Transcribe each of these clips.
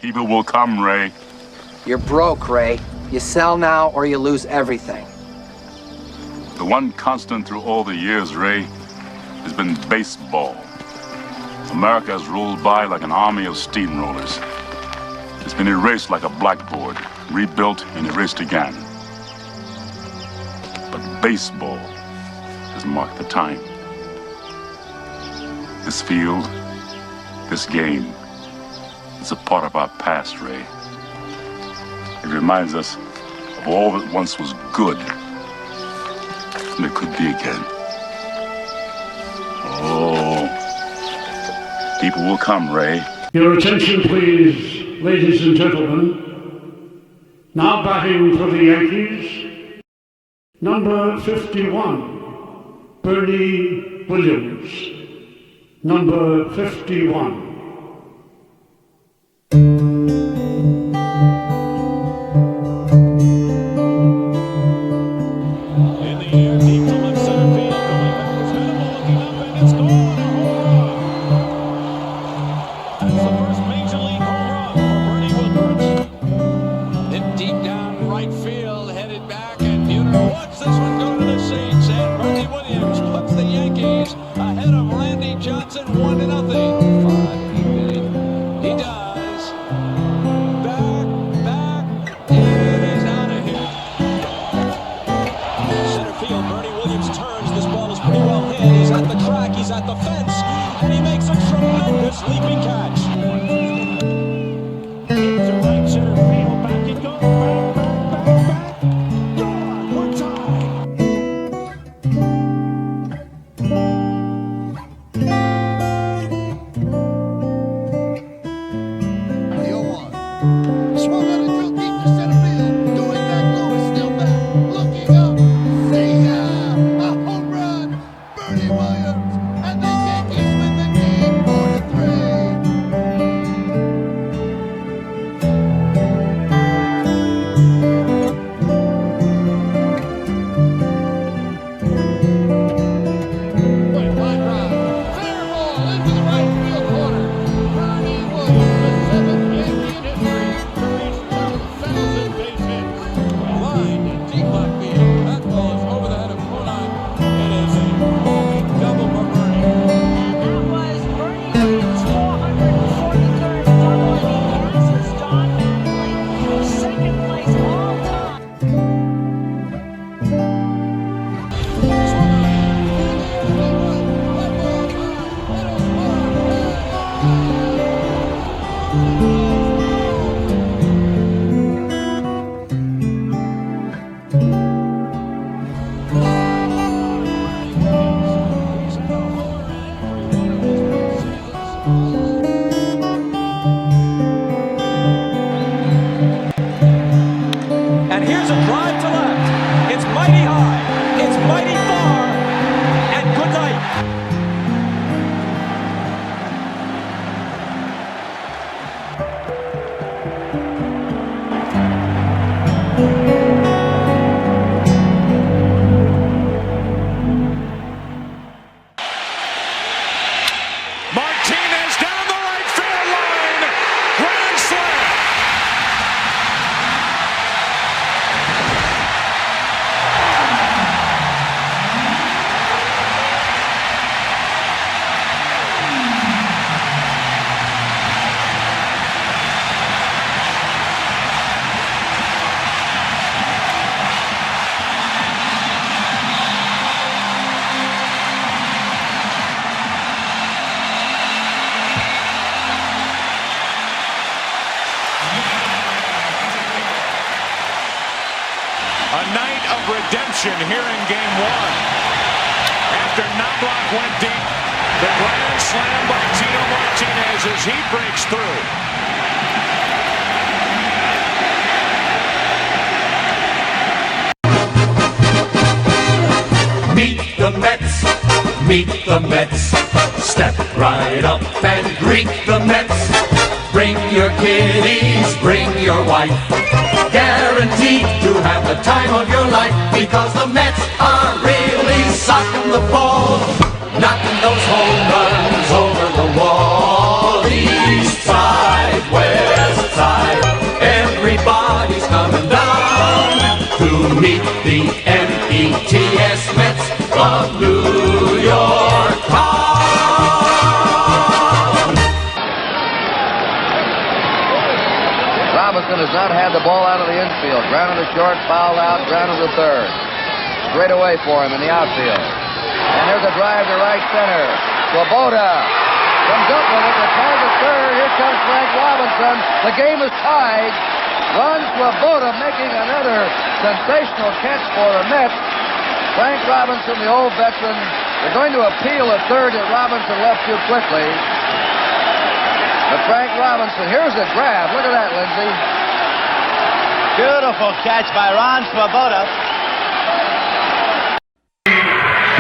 People will come, Ray. You're broke, Ray. You sell now or you lose everything. The one constant through all the years, Ray, has been baseball. America has rolled by like an army of steamrollers. It's been erased like a blackboard, rebuilt and erased again. But baseball has marked the time. This field, this game, it's a part of our past, Ray. It reminds us of all that once was good, and it could be again. Oh, people will come, Ray. Your attention, please, ladies and gentlemen. Now batting for the Yankees, number 51, Bernie Williams. Number 51. Redemption here in game one. After Knobloch went deep, the grand slam by Tino Martinez as he breaks through. Meet the Mets, meet the Mets. Step right up and greet the Mets. Bring your kiddies, bring your wife. Guaranteed to have the time of your life, because the Mets are really socking the ball, knocking those home runs over the wall. East side, west side. yes, Mets of New York town. Robinson has not had the ball out of the infield. Grounded to short, fouled out, grounded to third. Straight away for him in the outfield. And there's a drive to right center. Swoboda comes up with it. The tag to third. Here comes Frank Robinson. The game is tied. Ron Swoboda making another sensational catch for the Mets. Frank Robinson, the old veteran, they're going to appeal a third that Robinson left too quickly. But Frank Robinson, here's a grab. Look at that, Lindsey. Beautiful catch by Ron Swoboda.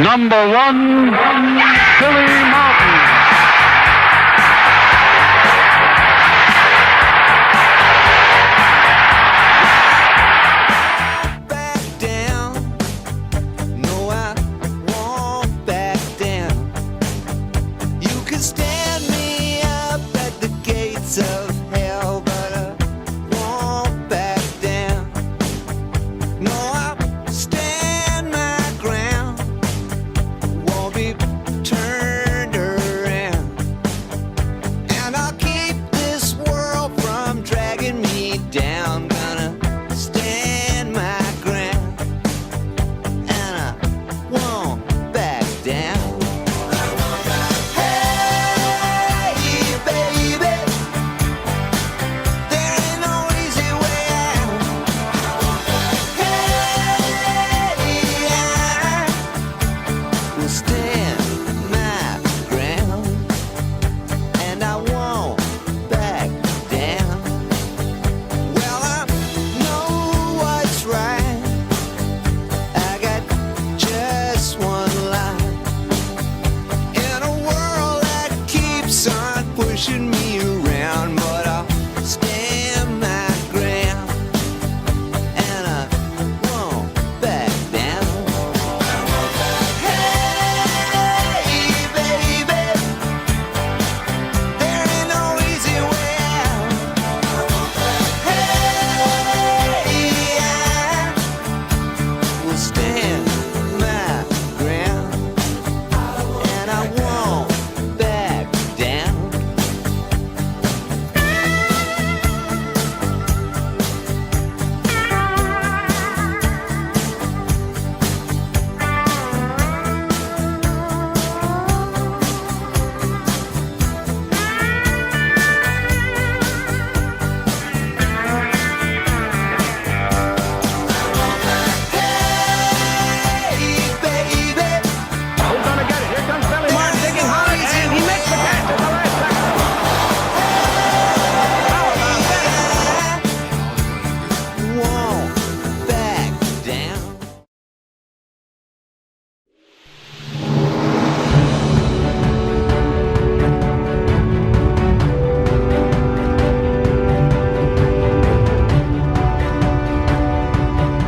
Number 1, Billy Martin.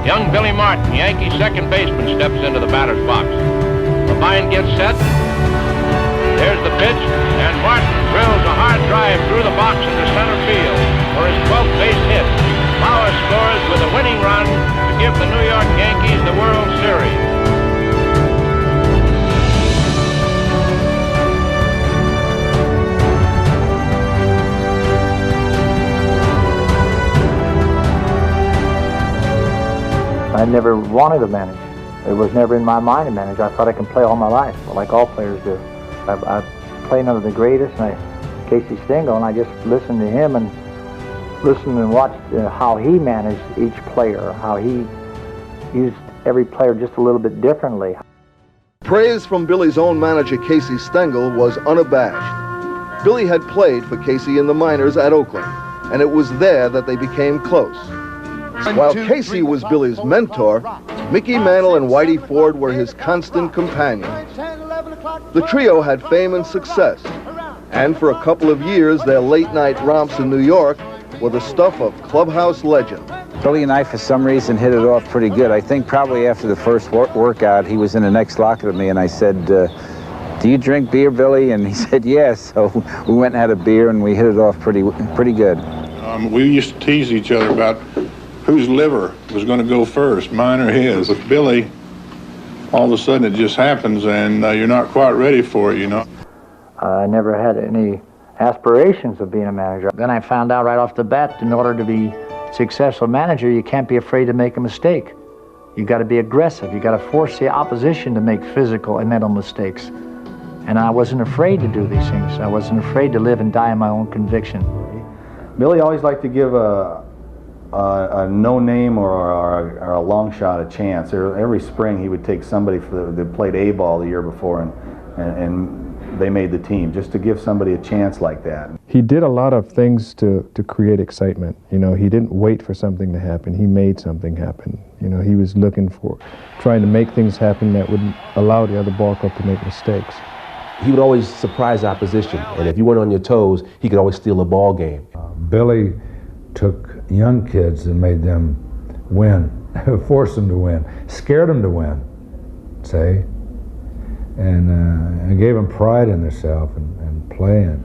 Young Billy Martin, Yankee second baseman, steps into the batter's box. The line gets set. There's the pitch, and Martin drills a hard drive through the box into center field for his 12th base hit. Bauer scores with a winning run to give the New York Yankees the World Series. I never wanted to manage. It was never in my mind to manage. I thought I could play all my life, like all players do. I played under the greatest, Casey Stengel, and I just listened to him and listened and watched how he managed each player, how he used every player just a little bit differently. Praise from Billy's own manager, Casey Stengel, was unabashed. Billy had played for Casey in the minors at Oakland, and it was there that they became close. While Casey was Billy's mentor, Mickey Mantle and Whitey Ford were his constant companions. The trio had fame and success, and for a couple of years, their late-night romps in New York were the stuff of clubhouse legend. Billy and I, for some reason, hit it off pretty good. I think probably after the first workout, he was in the next locker to me, and I said, do you drink beer, Billy? And he said, yes. So we went and had a beer, and we hit it off pretty good. We used to tease each other about whose liver was going to go first, mine or his. With Billy, all of a sudden it just happens, and you're not quite ready for it, you know. I never had any aspirations of being a manager. Then I found out right off the bat, in order to be a successful manager, you can't be afraid to make a mistake. You got to be aggressive. You got to force the opposition to make physical and mental mistakes. And I wasn't afraid to do these things. I wasn't afraid to live and die in my own conviction. Billy always liked to give a no-name or a long shot a chance. Every spring he would take somebody that played A-ball the year before and they made the team, just to give somebody a chance like that. He did a lot of things to create excitement. You know, he didn't wait for something to happen. He made something happen. You know, he was trying to make things happen that would allow the other ball club to make mistakes. He would always surprise opposition, and if you weren't on your toes, he could always steal a ball game. Billy took young kids and made them win, forced them to win, scared them to win, say, and gave them pride in themselves and playing.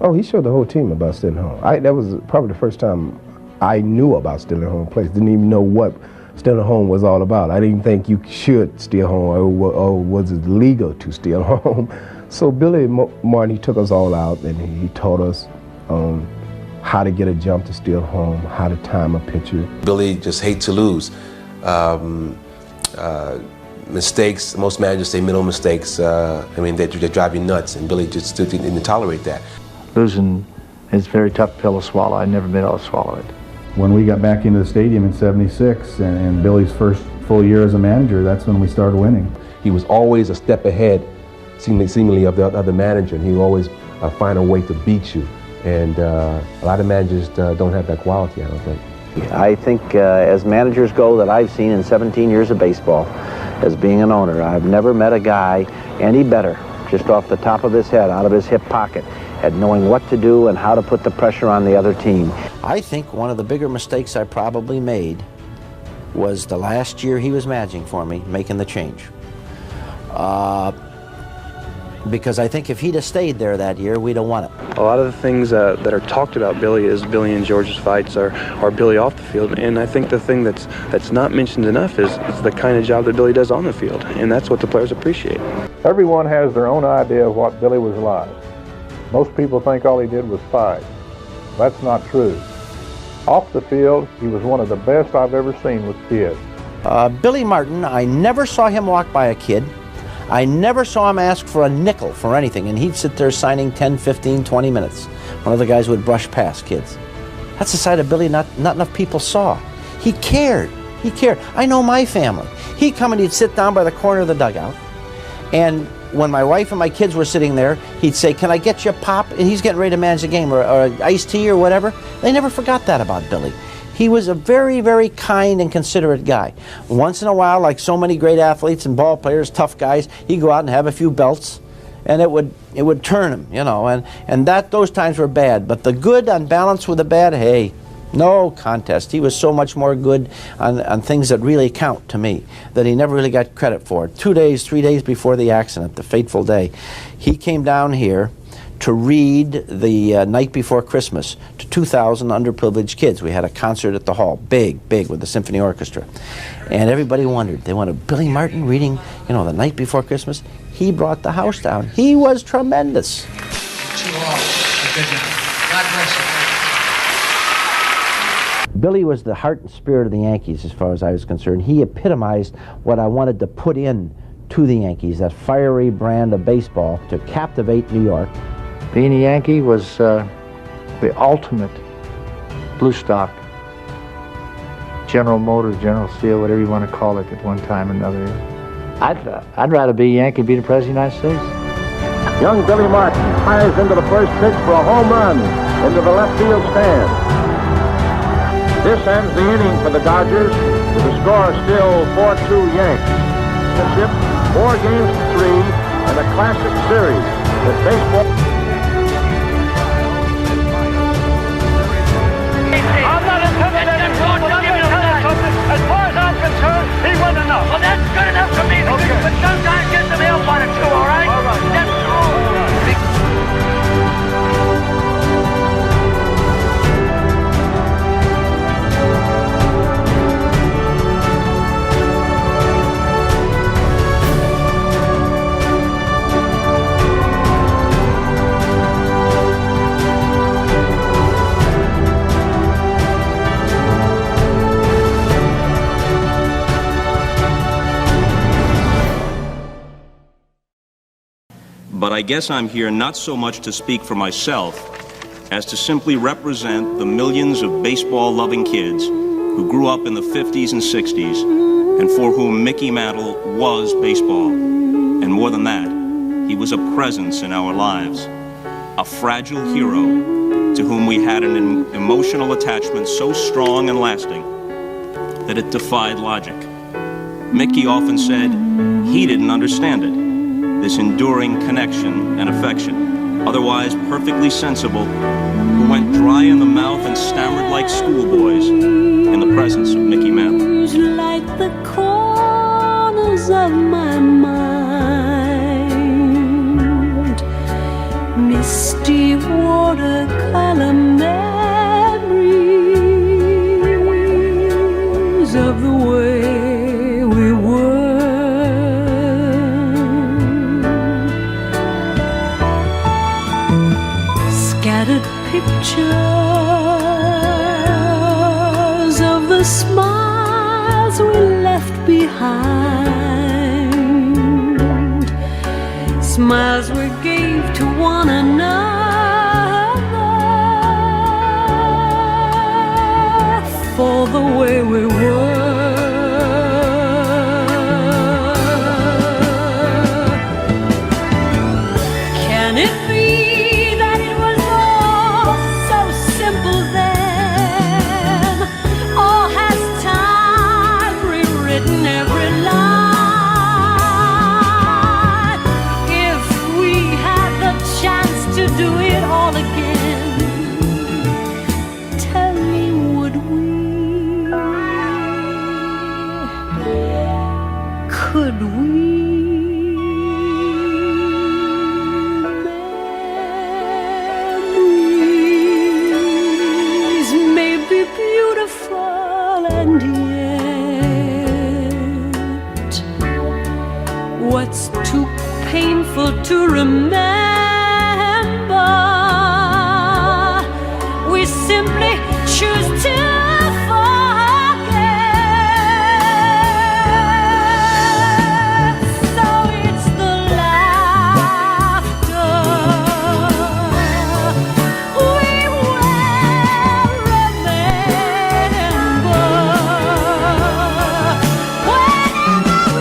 Oh, he showed the whole team about stealing home. That was probably the first time I knew about stealing home plates. Didn't even know what stealing home was all about. I didn't think you should steal home or was it legal to steal home. So Billy Martin, he took us all out and he taught us how to get a jump to steal home, how to time a pitcher. Billy just hates to lose. Mistakes, most managers say middle mistakes, they drive you nuts, and Billy just didn't tolerate that. Losing is a very tough pill to swallow. I've never been able to swallow it. When we got back into the stadium in '76 and Billy's first full year as a manager, that's when we started winning. He was always a step ahead, seemingly of the other manager, and he would always find a way to beat you. And a lot of managers don't have that quality, I don't think. I think as managers go that I've seen in 17 years of baseball, as being an owner, I've never met a guy any better, just off the top of his head, out of his hip pocket, at knowing what to do and how to put the pressure on the other team. I think one of the bigger mistakes I probably made was the last year he was managing for me, making the change. Because I think if he'd have stayed there that year, we'd have won it. A lot of the things that are talked about Billy is Billy and George's fights are Billy off the field, and I think the thing that's not mentioned enough is the kind of job that Billy does on the field, and that's what the players appreciate. Everyone has their own idea of what Billy was like. Most people think all he did was fight. That's not true. Off the field, he was one of the best I've ever seen with kids. Billy Martin, I never saw him walk by a kid. I never saw him ask for a nickel for anything, and he'd sit there signing 10, 15, 20 minutes. One of the guys would brush past kids. That's a side of Billy not enough people saw. He cared. He cared. I know my family. He'd come and he'd sit down by the corner of the dugout, and when my wife and my kids were sitting there, he'd say, "Can I get you a pop?" And he's getting ready to manage the game, or iced tea or whatever. They never forgot that about Billy. He was a very, very kind and considerate guy. Once in a while, like so many great athletes and ball players, tough guys, he'd go out and have a few belts, and it would turn him, you know, and those times were bad. But the good on balance with the bad, hey, no contest. He was so much more good on things that really count to me that he never really got credit for. 2 days, 3 days before the accident, the fateful day, he came down here to read the night before Christmas to 2,000 underprivileged kids. We had a concert at the hall, big, with the symphony orchestra. And everybody wondered. They wanted Billy Martin reading, you know, the night before Christmas. He brought the house down. He was tremendous. God bless you. Billy was the heart and spirit of the Yankees as far as I was concerned. He epitomized what I wanted to put in to the Yankees, that fiery brand of baseball to captivate New York. Being a Yankee was the ultimate blue stock. General Motors, General Steel, whatever you want to call it at one time or another. I'd rather be a Yankee and be the President of the United States. Young Billy Martin fires into the first pitch for a home run into the left field stand. This ends the inning for the Dodgers, with the score still 4-2 Yanks. 4 games to 3 and a classic series that baseball. I'm not intimidated. As far as I'm concerned, he won enough. Well, that's good enough for me. Okay. But sometimes get some help on it too, all right? All right. That's all. But I guess I'm here not so much to speak for myself as to simply represent the millions of baseball-loving kids who grew up in the 50s and 60s and for whom Mickey Mantle was baseball. And more than that, he was a presence in our lives, a fragile hero to whom we had an emotional attachment so strong and lasting that it defied logic. Mickey often said he didn't understand it, this enduring connection and affection, otherwise perfectly sensible, who went dry in the mouth and stammered like schoolboys in the presence of Mickey Mantle. Like the corners of my mind, misty watercolor memories of the way we were. Scattered pictures of the smiles we left behind, smiles we gave to one another for the way we were. Can it be that it was all so simple then? Or has time rewritten every line? If we had the chance to do it all again, tell me, would we? Could we? Memories may be beautiful, and yet what's too painful to remember, we simply choose to forget. So it's the laughter we will remember. Whenever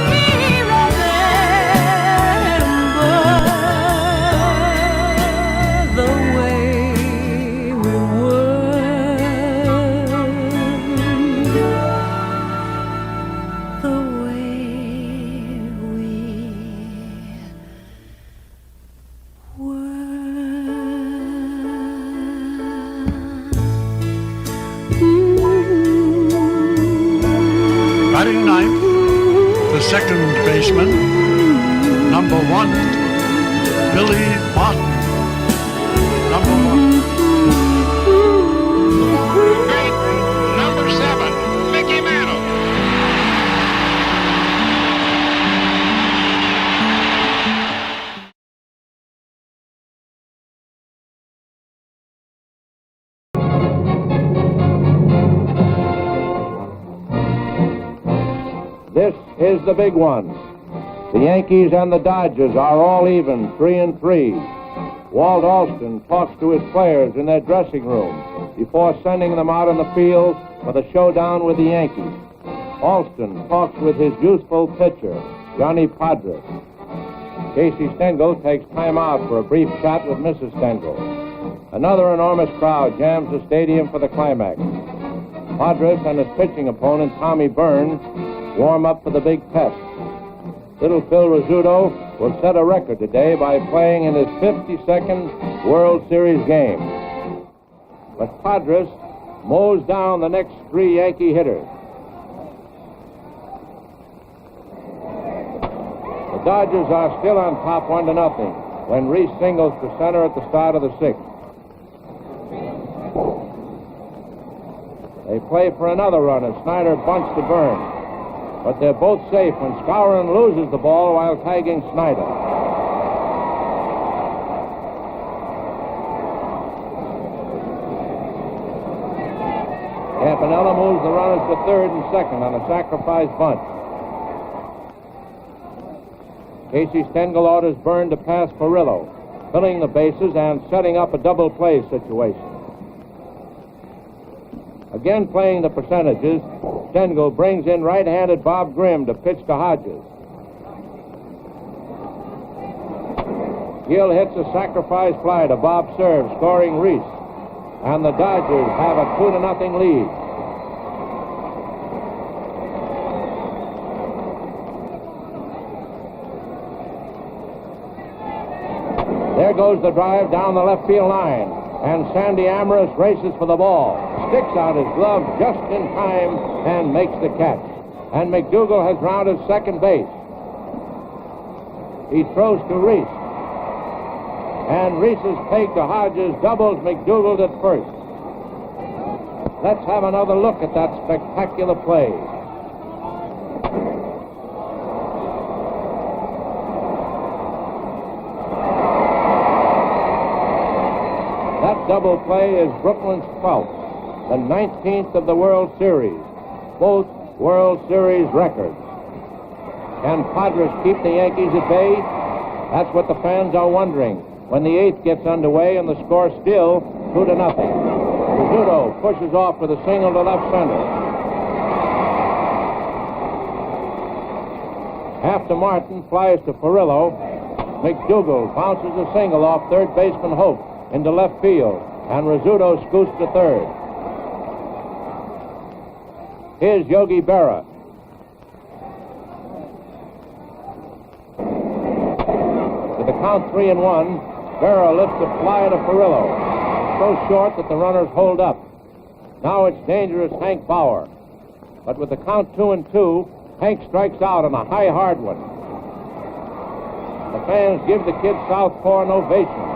we remember the way we were, the way we Batting ninth, the second baseman, number 1, Billy Martin. Number 1. Number 7, Mickey Mantle. This is the big one. The Yankees and the Dodgers are all even, 3-3. Walt Alston talks to his players in their dressing room before sending them out on the field for the showdown with the Yankees. Alston talks with his youthful pitcher, Johnny Podres. Casey Stengel takes time out for a brief chat with Mrs. Stengel. Another enormous crowd jams the stadium for the climax. Podres and his pitching opponent, Tommy Burns, warm up for the big test. Little Phil Rizzuto will set a record today by playing in his 52nd World Series game. But Podres mows down the next 3 Yankee hitters. The Dodgers are still on top 1-0 when Reese singles to center at the start of the 6th. They play for another run as Snyder bunts to Burns. But they're both safe when Skowron loses the ball while tagging Snyder. Campanella moves the runners to third and second on a sacrifice bunt. Casey Stengel orders Byrne to pass Perillo, filling the bases and setting up a double play situation. Again playing the percentages, Stengel brings in right-handed Bob Grimm to pitch to Hodges. Gill hits a sacrifice fly to Bob Cerv, scoring Reese. And the Dodgers have a 2-0 lead. There goes the drive down the left field line. And Sandy Amorous races for the ball. Sticks out his glove just in time and makes the catch. And McDougal has rounded second base. He throws to Reese. And Reese's take to Hodges doubles McDougal at first. Let's have another look at that spectacular play. That double play is Brooklyn's 12th, the 19th of the World Series, both World Series records. Can Padres keep the Yankees at bay? That's what the fans are wondering when the 8th gets underway and the score still 2-0. Rizzuto pushes off with a single to left center. After Martin flies to Perillo, McDougal bounces a single off third baseman Hope into left field, and Rizzuto scoots to third. Here's Yogi Berra. With the count 3-1, Berra lifts a fly to Perillo, so short that the runners hold up. Now it's dangerous Hank Bauer. But with the count 2-2, Hank strikes out on a high hard one. The fans give the kid southpaw an ovation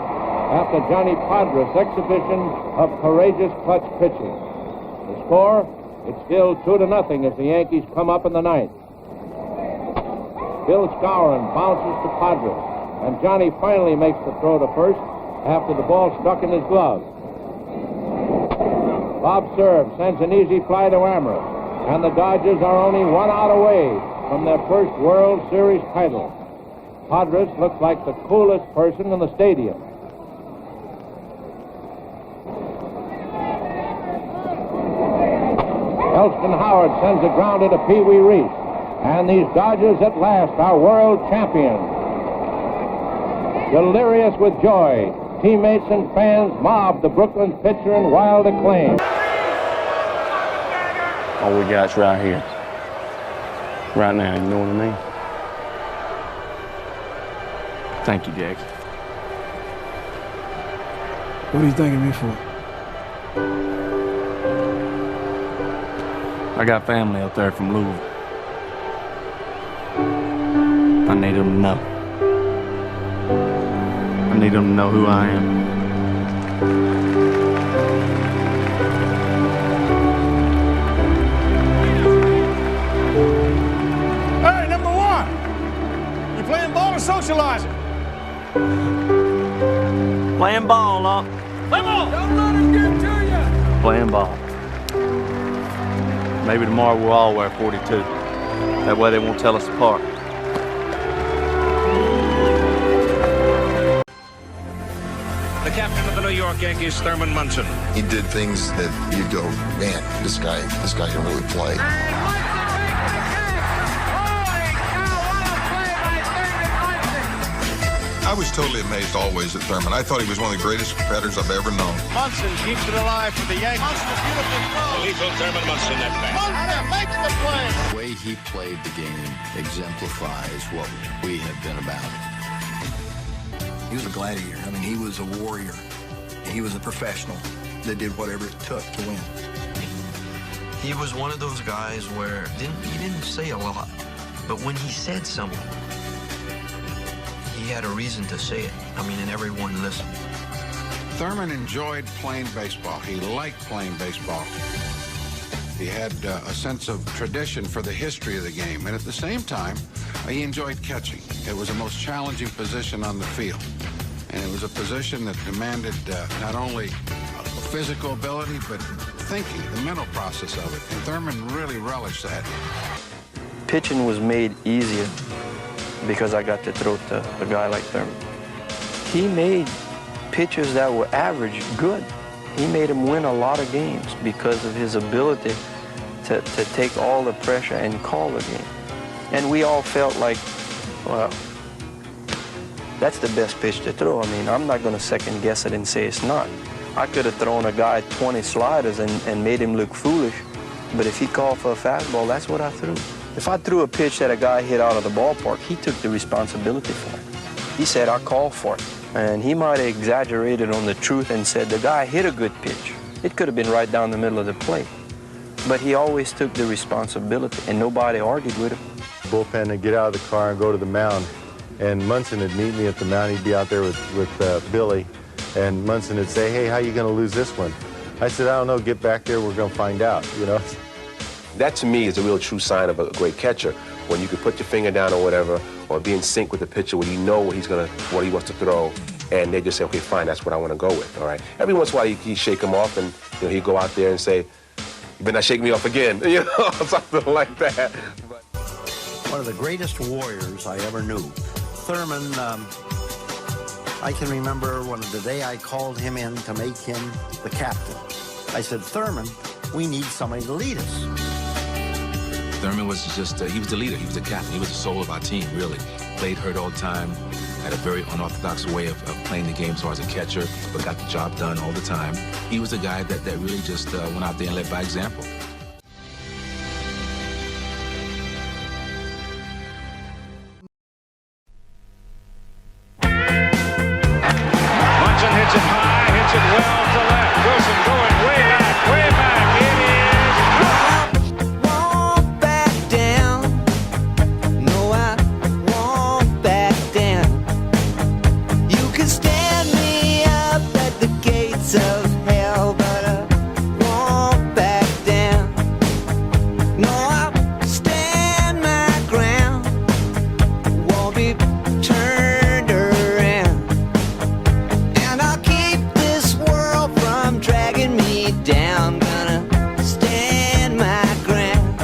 after Johnny Padres' exhibition of courageous clutch pitching. The score, it's still 2-0 as the Yankees come up in the 9th. Bill Skowron bounces to Padres, and Johnny finally makes the throw to first after the ball stuck in his glove. Bob Cerv sends an easy fly to Amorous, and the Dodgers are only 1 out away from their first World Series title. Padres looks like the coolest person in the stadium. Elston Howard sends a grounder to Pee Wee Reese, and these Dodgers at last are world champions. Delirious with joy, teammates and fans mob the Brooklyn pitcher in wild acclaim. All we got's right here, right now, you know what I mean? Thank you, Jack. What are you thanking me for? I got family up there from Louisville. I need them to know. I need them to know who I am. Hey, number one! You playing ball or socializing? Playing ball, huh? Play ball! Don't let him get to you! Playing ball. Maybe tomorrow we'll all wear 42. That way they won't tell us apart. The captain of the New York Yankees, Thurman Munson. He did things that you go, man, this guy can really play. I was totally amazed always at Thurman. I thought he was one of the greatest competitors I've ever known. Munson keeps it alive for the Yankees. Munson, beautiful throw. Lethal Thurman Munson, that back. Munson makes the play. The way he played the game exemplifies what we have been about. He was a gladiator. I mean, he was a warrior. He was a professional that did whatever it took to win. He was one of those guys where he didn't say a lot, but when he said something, he had a reason to say it. I mean, and everyone listened. Thurman enjoyed playing baseball. He liked playing baseball. He had a sense of tradition for the history of the game, and at the same time, he enjoyed catching. It was the most challenging position on the field, and it was a position that demanded not only physical ability, but thinking, the mental process of it, and Thurman really relished that. Pitching was made easier because I got to throw to a guy like Thurman. He made pitchers that were average good. He made them win a lot of games because of his ability to take all the pressure and call the game. And we all felt like, well, that's the best pitch to throw. I mean, I'm not going to second guess it and say it's not. I could have thrown a guy 20 sliders and made him look foolish, but if he called for a fastball, that's what I threw. If I threw a pitch that a guy hit out of the ballpark, he took the responsibility for it. He said, I called for it. And he might have exaggerated on the truth and said, the guy hit a good pitch. It could have been right down the middle of the plate. But he always took the responsibility, and nobody argued with him. Bullpen to get out of the car and go to the mound. And Munson would meet me at the mound. He'd be out there with Billy. And Munson would say, hey, how you going to lose this one? I said, I don't know, get back there, we're going to find out, you know. That to me is a real true sign of a great catcher, when you can put your finger down or whatever, or be in sync with the pitcher when you know what he wants to throw, and they just say, okay, fine, that's what I want to go with, all right? Every once in a while, you shake him off, and he'd go out there and say, you better not shake me off again, you know, something like that. One of the greatest warriors I ever knew. Thurman, I can remember the day I called him in to make him the captain. I said, Thurman, we need somebody to lead us. Thurman was just, he was the leader, he was the captain, he was the soul of our team, really. Played hurt all the time, had a very unorthodox way of playing the game as far as a catcher, but got the job done all the time. He was the guy that really just went out there and led by example. Munson hits it high, hits it well to left. Wilson going way back, way back. It is Won't back down. No, I won't back down. You can stand me up at the gates of hell, but I won't back down. No, I'll stand my ground. Won't be turned around. And I'll keep this world from dragging me down. Gonna stand my ground.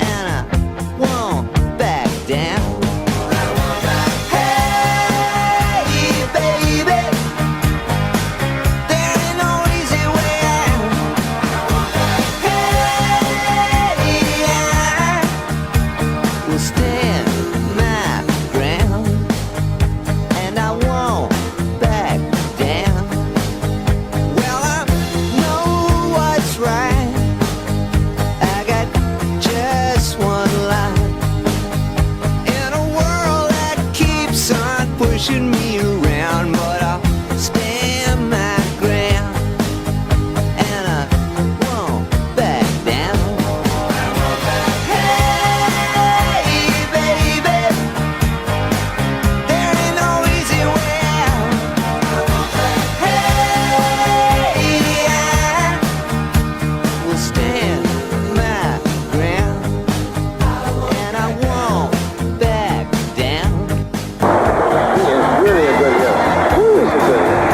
And I won't back down. Hey, baby, there ain't no easy way out. Hey, I will stand my ground. And I won't back down. Well, I know what's right. I got just one life. In a world that keeps on pushing me around, but I'll stand my ground. And I won't back down. Hey, baby, there ain't no easy way out. Hey, I will stand my ground. And I won't back down. He is really a good hitter. Woo, he's a good hitter.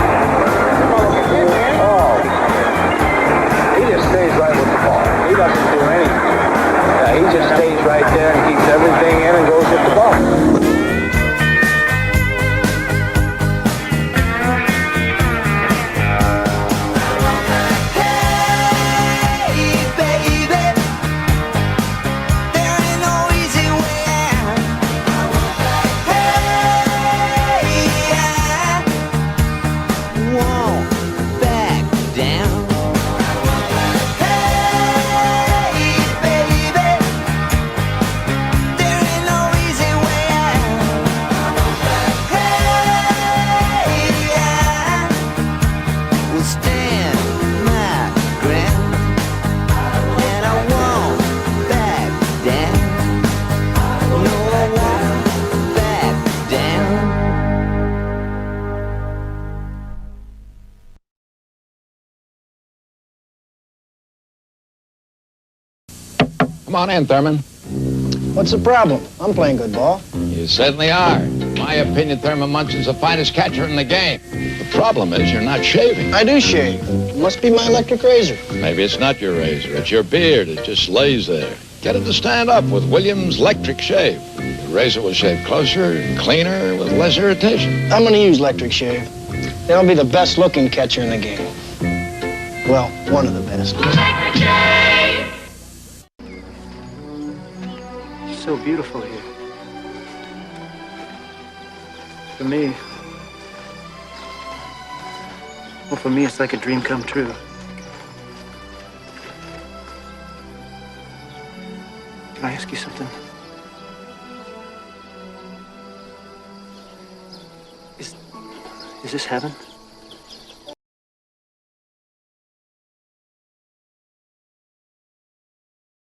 Oh, he just stays right with the ball. He doesn't do anything. Yeah, he just stays right there and keeps everything in and goes with the ball. Hey, baby, there ain't no easy way out. Hey, I won't back down. Hey, baby, there ain't no easy way out. Hey, I will stand my ground. And I won't back down. No, I won't back down. Come on in, Thurman. What's the problem? I'm playing good ball. You certainly are. In my opinion, Thurman Munson's the finest catcher in the game. The problem is you're not shaving. I do shave. It must be my electric razor. Maybe it's not your razor. It's your beard. It just lays there. Get it to stand up with Williams Electric Shave. razor will shave closer and cleaner with less irritation. I'm going to use electric shave. Then I'll be the best looking catcher in the game. Well, one of the best. Electric shave! It's so beautiful here. For me, it's like a dream come true. Can I ask you something? Is this heaven?